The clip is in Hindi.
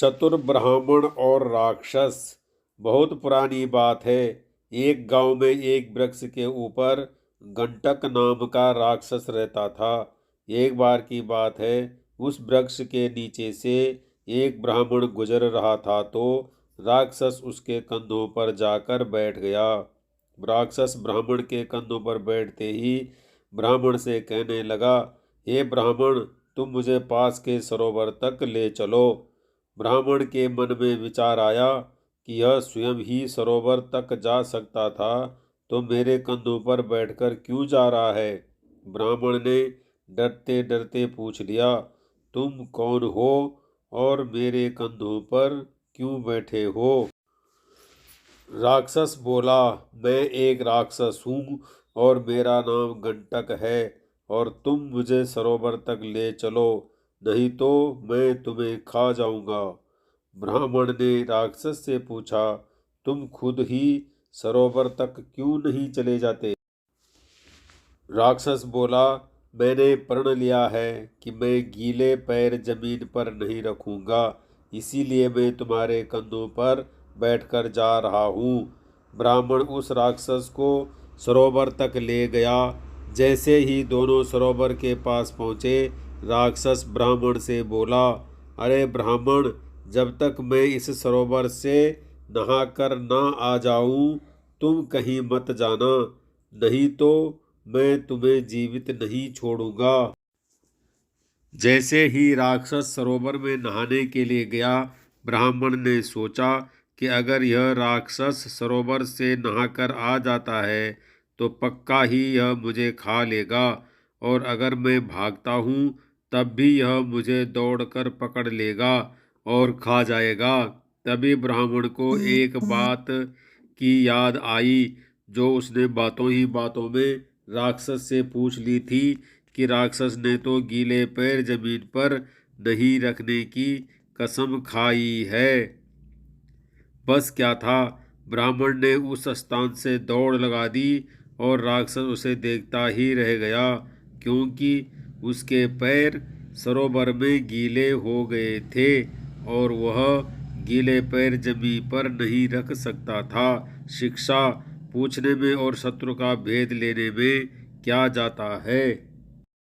चतुर ब्राह्मण और राक्षस। बहुत पुरानी बात है। एक गांव में एक वृक्ष के ऊपर गंटक नाम का राक्षस रहता था। एक बार की बात है, उस वृक्ष के नीचे से एक ब्राह्मण गुजर रहा था तो राक्षस उसके कंधों पर जाकर बैठ गया। राक्षस ब्राह्मण के कंधों पर बैठते ही ब्राह्मण से कहने लगा, हे ब्राह्मण, तुम मुझे पास के सरोवर तक ले चलो। ब्राह्मण के मन में विचार आया कि यह स्वयं ही सरोवर तक जा सकता था तो मेरे कंधों पर बैठकर क्यों जा रहा है। ब्राह्मण ने डरते डरते पूछ लिया, तुम कौन हो और मेरे कंधों पर क्यों बैठे हो। राक्षस बोला, मैं एक राक्षस हूँ और मेरा नाम गंटक है, और तुम मुझे सरोवर तक ले चलो, नहीं तो मैं तुम्हें खा जाऊंगा। ब्राह्मण ने राक्षस से पूछा, तुम खुद ही सरोवर तक क्यों नहीं चले जाते। राक्षस बोला, मैंने प्रण लिया है कि मैं गीले पैर जमीन पर नहीं रखूंगा, इसीलिए मैं तुम्हारे कंधों पर बैठकर जा रहा हूँ। ब्राह्मण उस राक्षस को सरोवर तक ले गया। जैसे ही दोनों सरोवर के पास पहुँचे, राक्षस ब्राह्मण से बोला, अरे ब्राह्मण, जब तक मैं इस सरोवर से नहाकर ना आ जाऊं तुम कहीं मत जाना, नहीं तो मैं तुम्हें जीवित नहीं छोड़ूंगा। जैसे ही राक्षस सरोवर में नहाने के लिए गया, ब्राह्मण ने सोचा कि अगर यह राक्षस सरोवर से नहाकर आ जाता है तो पक्का ही यह मुझे खा लेगा, और अगर मैं भागता हूँ तब भी यह मुझे दौड़कर पकड़ लेगा और खा जाएगा। तभी ब्राह्मण को एक बात की याद आई जो उसने बातों ही बातों में राक्षस से पूछ ली थी कि राक्षस ने तो गीले पैर जमीन पर नहीं रखने की कसम खाई है। बस क्या था, ब्राह्मण ने उस स्थान से दौड़ लगा दी और राक्षस उसे देखता ही रह गया, क्योंकि उसके पैर सरोवर में गीले हो गए थे और वह गीले पैर जमीन पर नहीं रख सकता था। शिक्षा, पूछने में और शत्रु का भेद लेने में क्या जाता है।